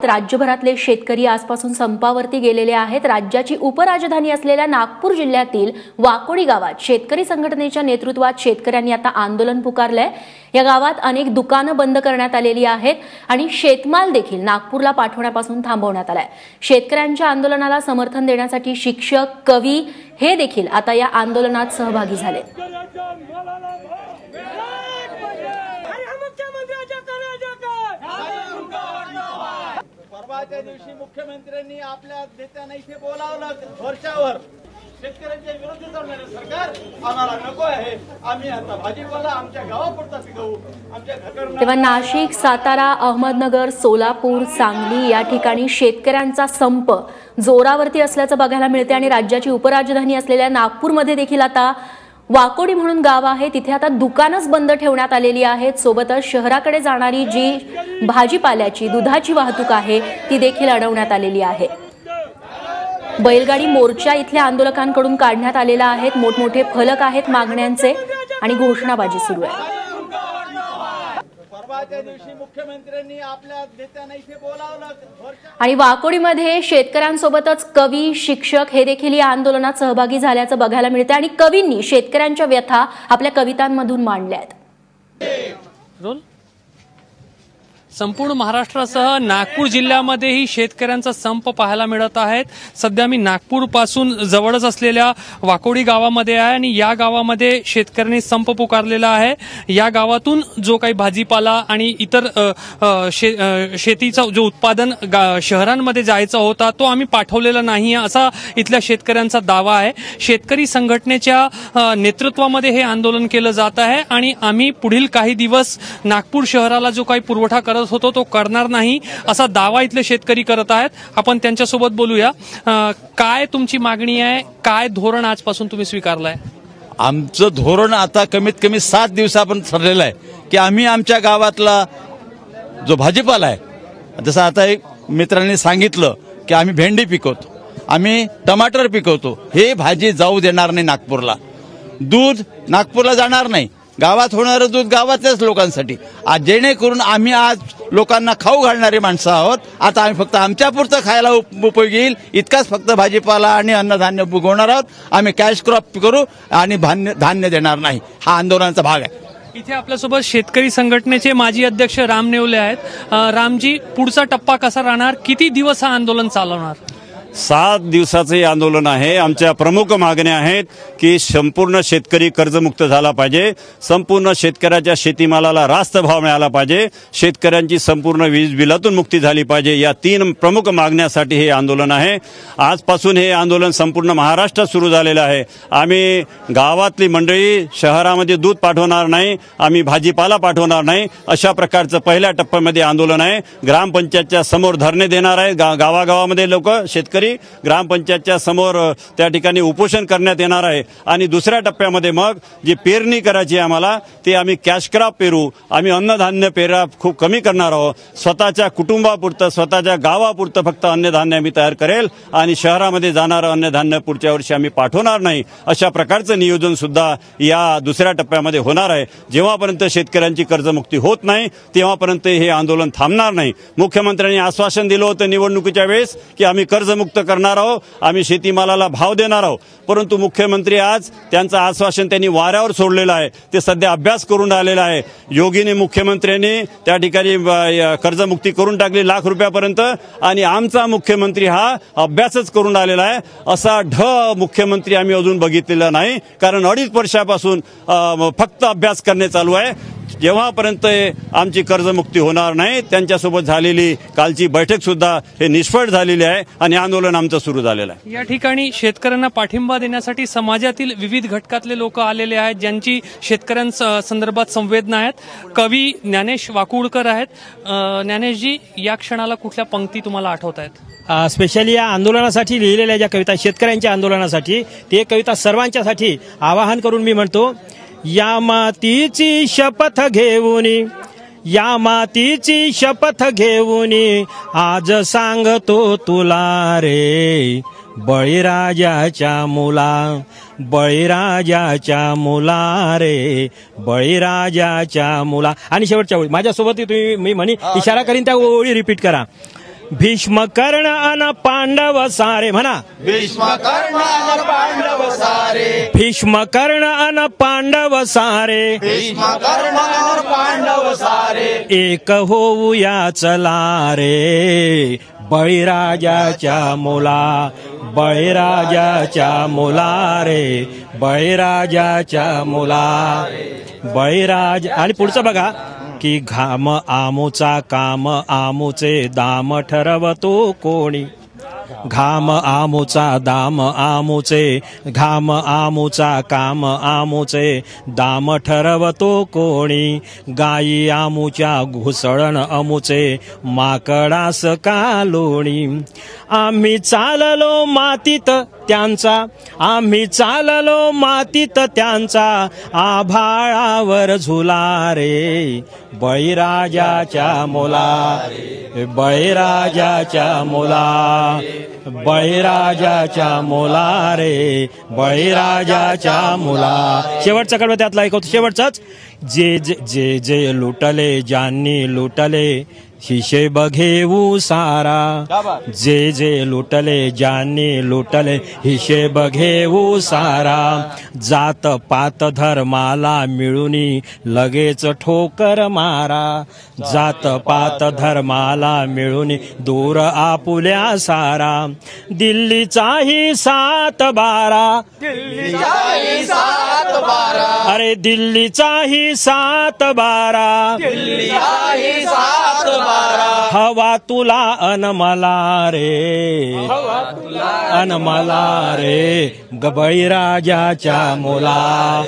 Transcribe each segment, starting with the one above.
राज्यभरातले शेतकरी आजपासून संपावरती गेलेले आहेत। राज्याची उपराजधानी असलेल्या नागपूर जिल्ह्यातील वाकोडी गावात शेतकरी संघटनेच्या नेतृत्वात शेतकऱ्यांनी आता आंदोलन पुकारलंय। या गावात अनेक दुकानं बंद करण्यात आलेली आहेत आणि शेतमाल देखील नागपूरला पाठवण्यापासून थांबवण्यात आलाय। शेतकऱ्यांच्या आंदोलनाला समर्थन देण्यासाठी शिक्षक, कवी हे देखील आता या आंदोलनात सहभागी झाले। परवाच्या दिवशी मुख्यमंत्र्यांनी आपल्या नेत्यांना इथे बोलावलं, वरच्यावर शेतकऱ्यांच्या विरोधी चालणारे सरकार आम्हाला नको आहे। आम्ही आता भाजीपाला आमच्या गावापुरता पिकवू, आमच्या घराकडे। तेव्हा नाशिक, सातारा, अहमदनगर, सोलापूर, सांगली या ठिकाणी शेतकऱ्यांचा संप जोरावरती असल्याचं बघायला मिळते आणि राज्याची उपराजधानी असलेल्या नागपूरमध्ये देखील आता वाकोडी म्हणून गाव आहे, तिथे आता दुकानच बंद ठेवण्यात आलेली आहेत। सोबतच शहराकडे जाणारी जी भाजीपाल्याची, दुधाची वाहतूक आहे ती देखील अडवण्यात आलेली आहे। बैलगाडी मोर्चा इथल्या आंदोलकांकडून काढण्यात आलेला आहे। मोठमोठे फलक आहेत मागण्यांचे आणि घोषणाबाजी सुरू आहे। परवाच्या दिवशी मुख्यमंत्र्यांनी आपल्या नेत्यांना इथे बोलावलं आणि वाकोडीमध्ये शेतकऱ्यांसोबतच कवी, शिक्षक हे देखील या आंदोलनात सहभागी झाल्याचं बघायला मिळते आणि कवींनी शेतकऱ्यांच्या व्यथा आपल्या कवितांमधून मांडल्या आहेत। संपूर्ण महाराष्ट्रासह नागपूर जिल्ह्यामध्येही शेतकऱ्यांचा संप पाहायला मिळत आहेत। सध्या मी नागपूर पासून जवळच असलेल्या वाकोडी गावामध्ये आहे आणि या गावामध्ये शेतकऱ्यांनी संप पुकारलेला आहे। या गावातून जो काही भाजीपाला आणि इतर शेतीचा जो उत्पादन शहरांमध्ये जायचा होता तो आम्ही पाठवलेला नाही असा इथल्या शेतकऱ्यांचा दावा आहे। शेतकरी संघटनेच्या नेतृत्वामध्ये हे आंदोलन केलं जात आहे आणि आम्ही पुढील काही दिवस नागपूर शहराला जो काही पुरवठा करत होतो तो करणार नाही असा दावा इथले शेतकरी करत आहेत। आपण त्यांच्यासोबत बोलूया। काय तुमची मागणी आहे, काय धोरण आजपासून तुम्ही स्वीकारलंय? आमचं धोरण आता कमीत कमी 7 दिवसापर्यंत ठरलेलं आहे की आम्ही आमच्या गावातला जो भाजीपाला आहे, जसं आता एक मित्रांनी सांगितलं की आम्ही भेंडी पिकवतो, आम्ही टमाटर पिकवतो, हे भाजी जाऊ देणार नाही नागपूरला। दूध नागपूरला जाणार नाही, गावात होणारं दूध गावातल्याच लोकांसाठी। आज जेणेकरून आम्ही आज लोकांना खाऊ घालणारे माणसं आहोत। आता आम्ही फक्त आमच्यापुरतं खायला उपयोगी येईल इतकाच फक्त भाजीपाला आणि अन्नधान्य उगवणार आहोत। आम्ही कॅश क्रॉप करू आणि धान्य देणार नाही, हा आंदोलनाचा भाग आहे। इथे आपल्यासोबत शेतकरी संघटनेचे माजी अध्यक्ष राम नेवले आहेत। रामजी, पुढचा टप्पा कसा राहणार? किती दिवस हा आंदोलन चालवणार? 7 दिवसाचे आंदोलन आहे। आमच्या प्रमुख मागण्या आहेत की संपूर्ण शेतकरी कर्जमुक्त झाला पाहिजे, संपूर्ण शेतकऱ्याच्या शेतीमालाला रास्त भाव मिळाला पाहिजे, शेतकऱ्यांची संपूर्ण वीज बिलातून मुक्ती झाली पाहिजे। या 3 प्रमुख मागण्यासाठी हे आंदोलन आहे। आजपासून हे आंदोलन संपूर्ण महाराष्ट्रात सुरू झालेलं आहे। आम्ही गावातली मंडळी शहरामध्ये दूध पाठवणार नाही, आम्ही भाजीपाला पाठवणार नाही, अशा प्रकारचं पहिल्या टप्प्यामध्ये आंदोलन आहे। ग्रामपंचायतच्या समोर धरणे देणार आहे, गावागावामध्ये लोक शेतकरी ग्रामपंचायतच्या समोर त्या ठिकाणी उपोषण करण्यात येणार आहे। आणि दुसऱ्या टप्प्यामध्ये मग जी पेरणी करायची आम्हाला ते आम्ही कॅश क्रॉप पेरू, आम्ही अन्नधान्य पेरा खूप कमी करणार आहोत। स्वतःच्या कुटुंबापुरतं, स्वतःच्या गावापुरतं फक्त अन्नधान्य आम्ही तयार करेल आणि शहरामध्ये जाणारं अन्नधान्य पुढच्या वर्षी आम्ही पाठवणार नाही, अशा प्रकारचं नियोजन सुद्धा या दुसऱ्या टप्प्यामध्ये होणार आहे। जेव्हापर्यंत शेतकऱ्यांची कर्जमुक्ती होत नाही तेव्हापर्यंत हे आंदोलन थांबणार नाही। मुख्यमंत्र्यांनी आश्वासन दिलं होतं निवडणुकीच्या वेळेस की आम्ही कर्जमुक्त करणार आहोत, आम्ही शेतीमालाला भाव देणार आहोत, परंतु मुख्यमंत्री आज त्यांचं आश्वासन त्यांनी वाऱ्यावर सोडलेलं आहे। ते सध्या अभ्यास करून राहिलेला आहे। योगीने मुख्यमंत्र्यांनी त्या ठिकाणी कर्जमुक्ती करून टाकली लाख रुपयापर्यंत आणि आमचा मुख्यमंत्री हा अभ्यासच करून राहिलेला आहे। असा मुख्यमंत्री आम्ही अजून बघितलेला नाही, कारण 2.5 वर्षापासून फक्त अभ्यास करणे चालू आहे। जेव्हापर्यंत आमची कर्जमुक्ती होणार नाही त्यांच्यासोबत झालेली कालची बैठक सुद्धा हे निष्फळ झालेली आहे आणि आंदोलन आमचं सुरू झालेलं आहे। या ठिकाणी शेतकऱ्यांना पाठिंबा देण्यासाठी समाजातील विविध घटकातले लोक आलेले आहेत, ज्यांची शेतकऱ्यांसंदर्भात संवेदना आहेत। कवी ज्ञानेश वाकुळकर आहेत। ज्ञानेशजी, या क्षणाला कुठल्या पंक्ती तुम्हाला आठवत आहेत? स्पेशली या आंदोलनासाठी लिहिलेल्या ज्या कविता, शेतकऱ्यांच्या आंदोलनासाठी, ते कविता सर्वांच्यासाठी आवाहन करून मी म्हणतो, या मातीची शपथ घेऊन, या मातीची शपथ घेऊन आज सांगतो तुला रे, बळीराजाच्या मुला, बळीराजाच्या मुला रे, बळीराजाच्या मुला। आणि शेवटच्या ओळी माझ्यासोबत तुम्ही मी म्हणी इशारा करीन त्या ओळी रिपीट करा। भीष्म कर्ण अन पांडव सारे म्हणा भीष्म कर्ण अन पांडव सारे भीष्म कर्ण अन पांडव सारे भीष्म कर्ण अन पांडव सारे एक होऊया चला रे बळीराजाच्या मुला बळीराजाच्या मुला रे बळीराजाच्या मुला बळीराज. आणि पुढचं बघा की घाम आमुचा काम आमुचे दाम ठरवतो कोणी घाम आमुचा दाम आमुचे घाम आमुचा काम आमुचे दाम ठरवतो कोणी गायी आमुच्या घुसळण अमुचे माकडास कालोणी आम्ही चाललो मातीत त्यांचा आम्ही चाललो मातीत त्यांचा आभाळावर झुला रे बळीराजाच्या मुला बळीराजाच्या मुला बळीराजाच्या मुला रे बळीराजाच्या मुला. शेवटचा कडवं त्यातला ऐकवतो शेवटचाच. जे जे जे जे लुटले ज्यांनी लुटले हिशेब घेऊ सारा जे जे लुटले ज्यांनी लुटले हिशेब घेऊ सारा जात पात धर्माला मिळूनी लगेच ठोकर मारा जात पात धर्माला मिळूनी दूर आपुल्या सारा दिल्लीचाही 7-12 अरे दिल्लीचाही 7-12 हवा तुला अन मला रे अन मला रे बळीराजाच्या मुला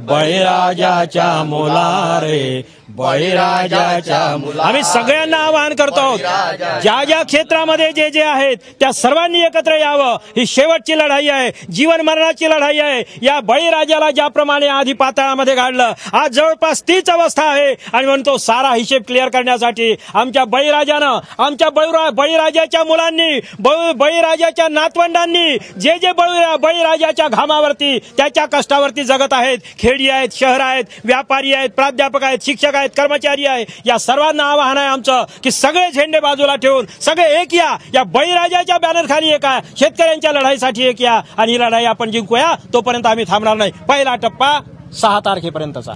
बळीराजाच्या मुला रे बळीराजाच्या मुला. आम्ही सगळ्यांना आवाहन करतो ज्या ज्या क्षेत्रामध्ये जे जे आहेत त्या सर्वांनी एकत्र यावं. ही शेवटची लढाई आहे जीवन मरणाची लढाई आहे. या बळीराजाला ज्याप्रमाणे आधी पाताळामध्ये गाडलं आज जवळपास तीच अवस्था आहे आणि म्हणतो सारा हिशेब क्लिअर करण्यासाठी आमच्या बळीराजानं आमच्या बळीराजाच्या मुलांनी बळीराजाच्या नातवंडांनी जे जे बळीराजाच्या घामावरती त्याच्या कष्टावरती जगत आहेत खेडी आहेत शहर आहेत व्यापारी आहेत प्राध्यापक आहेत शिक्षक आहेत कर्मचारी आहे या सर्वांना आवाहन आहे आमचं की सगळे झेंडे बाजूला ठेवून सगळे एक या बळीराजाच्या बॅनर खाली एक शेतकऱ्यांच्या लढाईसाठी एक या आणि ही लढाई आपण जिंकूया. तोपर्यंत आम्ही थांबणार नाही. पहिला टप्पा 6 तारखेपर्यंतचा.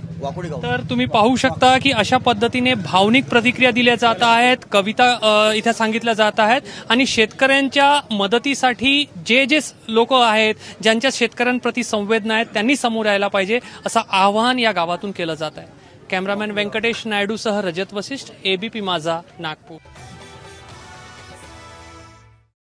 तर तुम्ही पाहू शकता की अशा पद्धतीने भावनिक प्रतिक्रिया दिल्या जात आहेत कविता इथे सांगितल्या जात आहेत आणि शेतकऱ्यांच्या मदतीसाठी जे जे लोक आहेत ज्यांच्या शेतकऱ्यांप्रती संवेदना आहेत त्यांनी समोर यायला पाहिजे असं आवाहन या गावातून केलं जात आहे. कॅमेरामॅन व्यंकटेश नायडूसह रजत वशिष्ठ एबीपी माझा नागपूर.